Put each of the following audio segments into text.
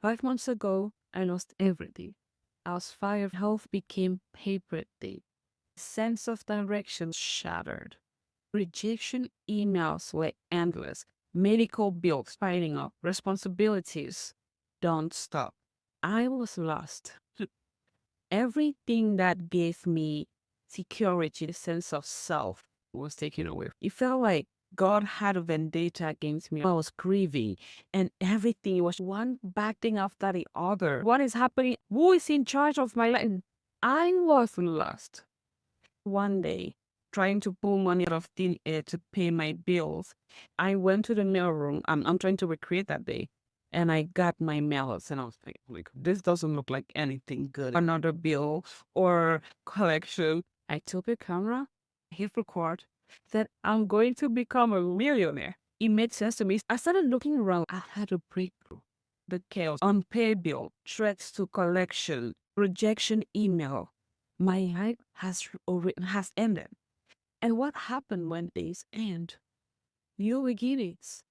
5 months ago, I lost everything. I was fired. Health became paper thin. Sense of direction shattered. Rejection emails were endless. Medical bills piling up. Responsibilities don't stop. I was lost. Everything that gave me security, the sense of self, was taken away. It felt like God had a vendetta against me. I was grieving, and everything was one bad thing after the other. What is happening? Who is in charge of my life? I was lost. One day, trying to pull money out of thin air to pay my bills, I went to the mail room. I'm trying to recreate that day. And I got my mails and I was like, this doesn't look like anything good. Another bill or collection. I took a camera, hit record, said, I'm going to become a millionaire. It made sense to me. I started looking around. I had a breakthrough. The chaos, unpaid bill, threats to collection, rejection email. My life has ended. And what happened when days end? New beginnings.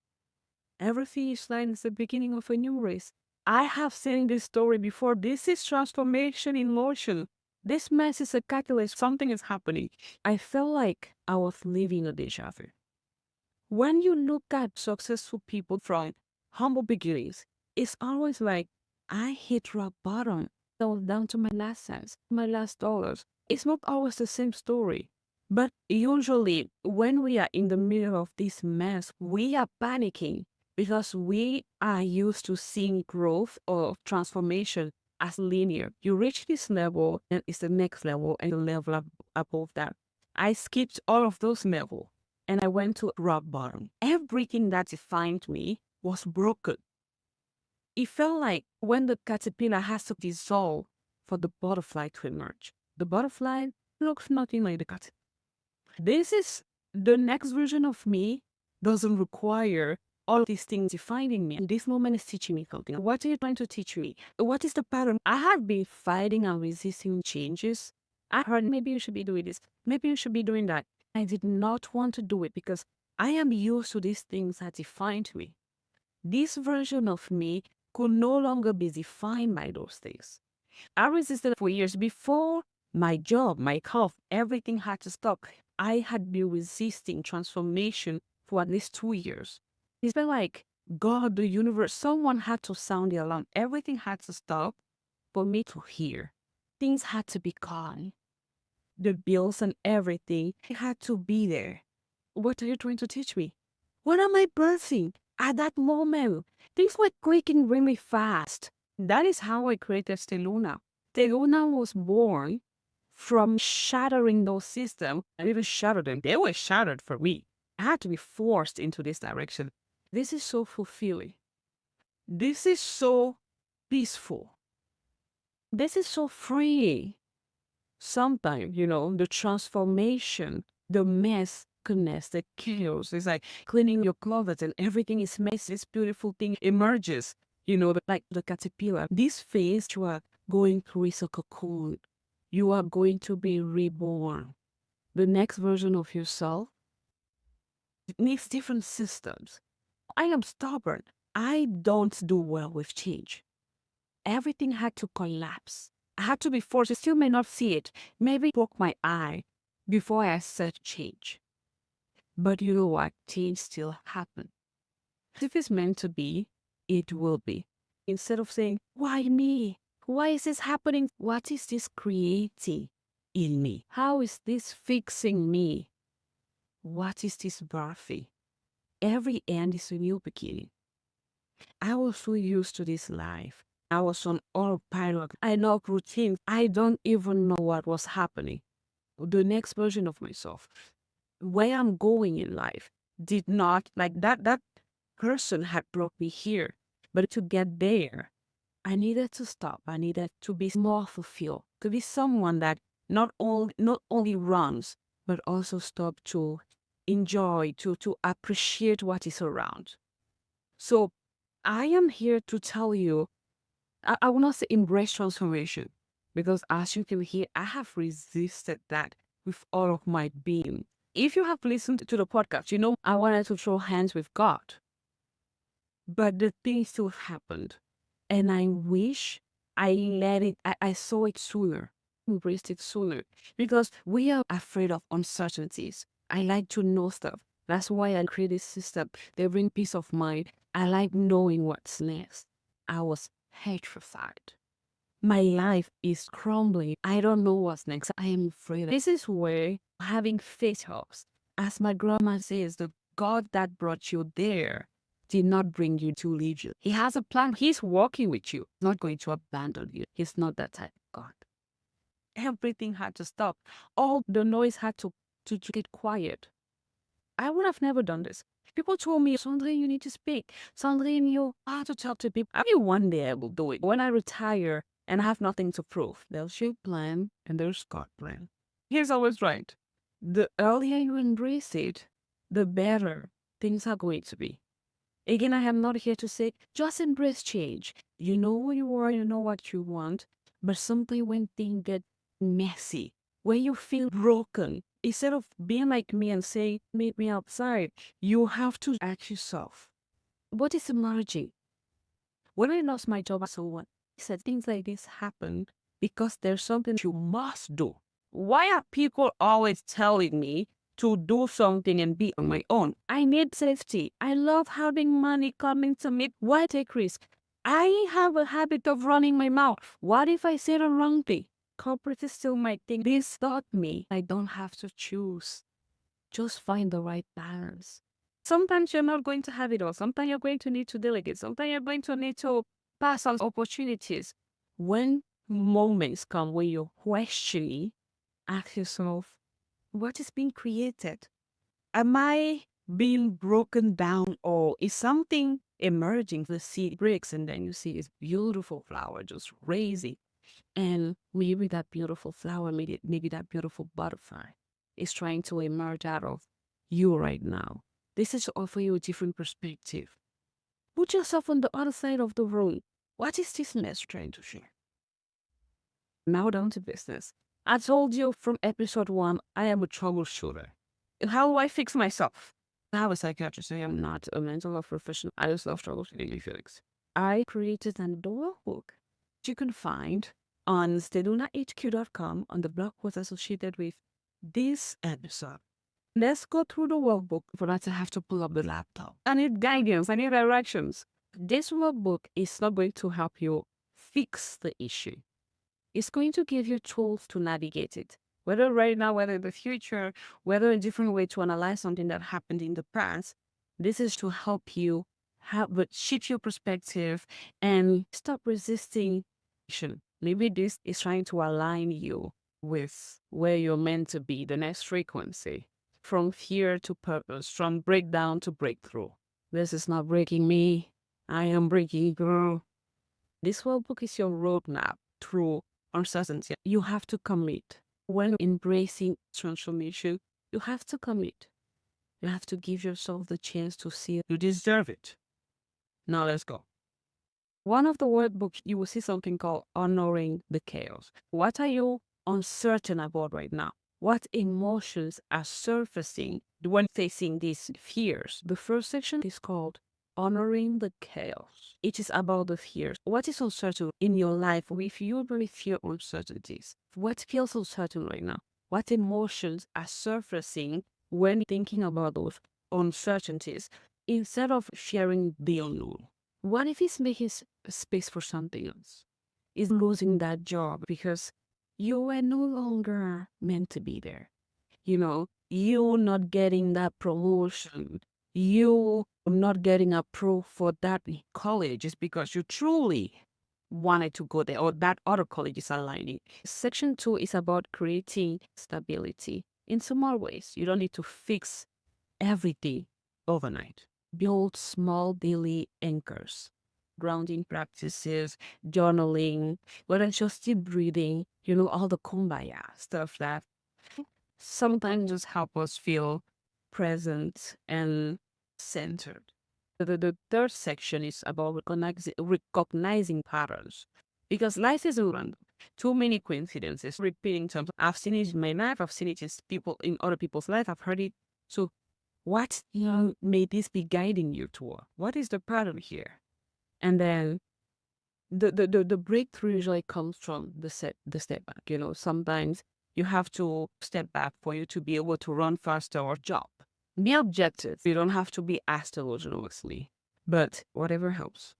Every finish line is the beginning of a new race. I have seen this story before. This is transformation in motion. This mess is a catalyst. Something is happening. I felt like I was living a deja vu. When you look at successful people from humble beginnings, it's always like, I hit rock bottom. I was down to my last cents, my last dollars. It's not always the same story. But usually, when we are in the middle of this mess, we are panicking because we are used to seeing growth or transformation as linear. You reach this level, and it's the next level, and the level above that. I skipped all of those levels and I went to rock bottom. Everything that defined me was broken. It felt like when the caterpillar has to dissolve for the butterfly to emerge. The butterfly looks nothing like the caterpillar. This is the next version of me, doesn't require all these things defining me. This moment is teaching me something. What are you trying to teach me? What is the pattern? I have been fighting and resisting changes. I heard maybe you should be doing this. Maybe you should be doing that. I did not want to do it because I am used to these things that defined me. This version of me could no longer be defined by those things. I resisted for years before my job, my health, everything had to stop. I had been resisting transformation for at least 2 years. It's been like God, the universe, someone had to sound the alarm. Everything had to stop for me to hear. Things had to be calm. The bills and everything had to be there. What are you trying to teach me? What am I birthing? At that moment, things were clicking really fast. That is how I created Stelluna. Stelluna was born from shattering those systems. I didn't shatter them. They were shattered for me. I had to be forced into this direction. This is so fulfilling. This is so peaceful. This is so free. Sometimes, the transformation, the mess, goodness, the chaos, it's like cleaning your clothes and everything is messy. This beautiful thing emerges, like the caterpillar. This phase you are going through is a cocoon. You are going to be reborn. The next version of yourself needs different systems. I am stubborn. I don't do well with change. Everything had to collapse. I had to be forced. You still may not see it. Maybe poke my eye before I said change. But you know what? Change still happened. If it's meant to be, it will be. Instead of saying, why me? Why is this happening? What is this creating in me? How is this fixing me? What is this birthing? Every end is a new beginning. I was so used to this life. I was on autopilot. I know routine. I don't even know what was happening. The next version of myself, where I'm going in life, did not like that person had brought me here. But to get there, I needed to stop. I needed to be more fulfilled, to be someone that not only runs, but also stop to enjoy, to appreciate what is around. So I am here to tell you, I will not say embrace transformation, because as you can hear, I have resisted that with all of my being. If you have listened to the podcast, I wanted to throw hands with God. But the thing still happened. And I wish I saw it sooner, embraced it sooner, because we are afraid of uncertainties. I like to know stuff. That's why I create this system. They bring peace of mind. I like knowing what's next. I was petrified. My life is crumbling. I don't know what's next. I am afraid. This is where having faith helps. As my grandma says, the God that brought you there did not bring you to leave you. He has a plan. He's working with you. He's not going to abandon you. He's not that type of God. Everything had to stop. All the noise had to get quiet. I would have never done this. People told me, Sandrine, you need to speak. Sandrine, you have to talk to people. Maybe one day I will do it. When I retire and have nothing to prove, there's your plan and there's God's plan. He's always right. The earlier you embrace it, the better things are going to be. Again, I am not here to say, just embrace change. You know who you are, you know what you want, but sometimes when things get messy, when you feel broken, instead of being like me and saying, meet me outside, you have to ask yourself, what is emerging? When I lost my job as someone, I said things like this happen because there's something you must do. Why are people always telling me to do something and be on my own? I need safety. I love having money coming to me. Why take risk? I have a habit of running my mouth. What if I say the wrong thing? Corporates still might think this taught me I don't have to choose. Just find the right balance. Sometimes you're not going to have it all. Sometimes you're going to need to delegate. Sometimes you're going to need to pass on opportunities. When moments come where you question, ask yourself, what is being created? Am I being broken down, or is something emerging? The seed breaks and then you see this beautiful flower just raising. And maybe that beautiful flower, maybe that beautiful butterfly is trying to emerge out of you right now. This is to offer you a different perspective. Put yourself on the other side of the room. What is this mess trying to share? Now down to business. I told you from episode 1, I am a troubleshooter. How do I fix myself? I have a psychiatrist. I am not a mental health professional. I just love troubleshooting things. I created an adorable book you can find on stellunahq.com on the blog was associated with this episode. Let's go through the workbook. For that, I have to pull up the laptop. I need guidance. I need directions. This workbook is not going to help you fix the issue. It's going to give you tools to navigate it. Whether right now, whether in the future, whether a different way to analyze something that happened in the past, this is to help you shift your perspective and stop resisting. Maybe this is trying to align you with where you're meant to be, the next frequency, from fear to purpose, from breakdown to breakthrough. This is not breaking me. I am breaking you. This workbook is your roadmap through uncertainty. You have to commit. When embracing transformation, you have to commit. You have to give yourself the chance to see you deserve it. Now let's go. One of the workbooks, you will see something called honoring the chaos. What are you uncertain about right now? What emotions are surfacing when facing these fears? The first section is called honoring the chaos. It is about the fears. What is uncertain in your life if you really fear uncertainties? What feels uncertain right now? What emotions are surfacing when thinking about those uncertainties instead of fearing the unknown? What if he's making space for something else? Is losing that job because you were no longer meant to be there. You not getting that promotion, you not getting approved for that college is because you truly wanted to go there, or that other college is aligning. Section 2 is about creating stability in small ways. You don't need to fix everything overnight. Build small daily anchors, grounding practices, journaling, whether it's just deep breathing, all the kumbaya stuff that sometimes just help us feel present and centered. The third section is about recognizing patterns, because life is random. Too many coincidences, repeating terms. I've seen it in my life. I've seen it in other people's life. I've heard it. So what may this be guiding you toward? What is the pattern here? And then The breakthrough usually comes from the step back. Sometimes you have to step back for you to be able to run faster or jump. Be objective. You don't have to be asked delusionally, but whatever helps.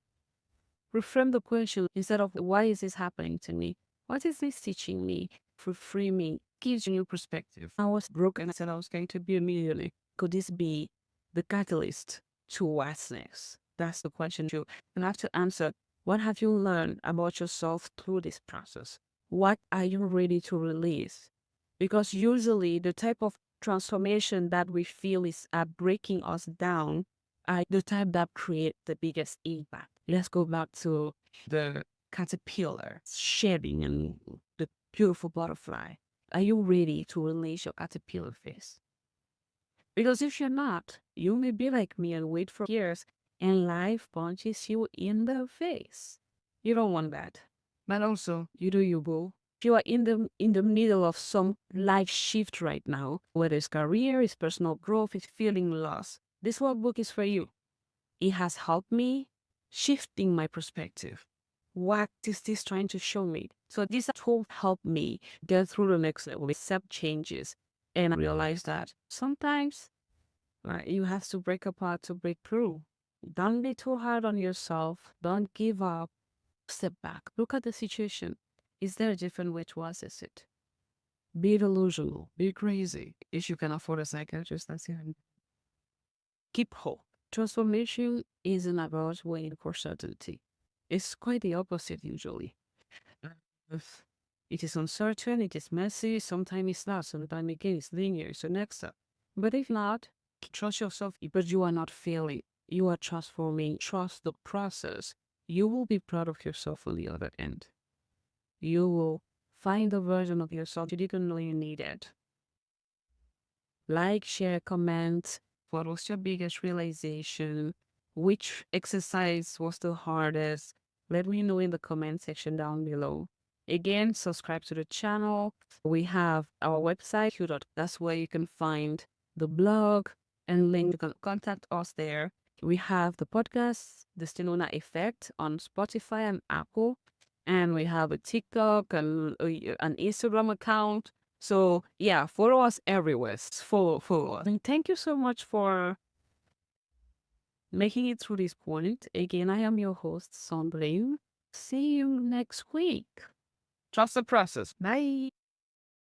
Reframe the question instead of why is this happening to me? What is this teaching me? Reframing gives you new perspective. I was broken. I said I was going to be a millionaire. Could this be the catalyst to what's next? That's the question you have to answer. What have you learned about yourself through this process? What are you ready to release? Because usually the type of transformation that we feel is breaking us down are the type that create the biggest impact. Let's go back to the caterpillar shedding and the beautiful butterfly. Are you ready to release your caterpillar phase? Because if you're not, you may be like me and wait for years and life punches you in the face. You don't want that. But also, you do you, boo. If you are in the middle of some life shift right now, whether it's career, it's personal growth, it's feeling lost, this workbook is for you. It has helped me shifting my perspective. What is this trying to show me? So this tool helped me get through the next level, accept changes, and I realized that sometimes you have to break apart to break through. Don't be too hard on yourself. Don't give up. Step back. Look at the situation. Is there a different way to assess it? Be delusional. Be crazy. If you can afford a psychiatrist, that's it. Keep hope. Transformation isn't about waiting for certainty. It's quite the opposite usually. If it is uncertain, it is messy, sometimes it's not, sometimes again it's linear, so next step. But if not, trust yourself, but you are not failing. You are transforming. Trust the process. You will be proud of yourself on the other end. You will find the version of yourself you didn't know you needed. Like, share, comment. What was your biggest realization? Which exercise was the hardest? Let me know in the comment section down below. Again, subscribe to the channel. We have our website, that's where you can find the blog and link. You can contact us there. We have the podcast, the Stelluna Effect, on Spotify and Apple. And we have a TikTok and an Instagram account. So yeah, follow us everywhere. Follow us. And thank you so much for making it through this point. Again, I am your host, Sandrine. See you next week. Trust the process. Bye.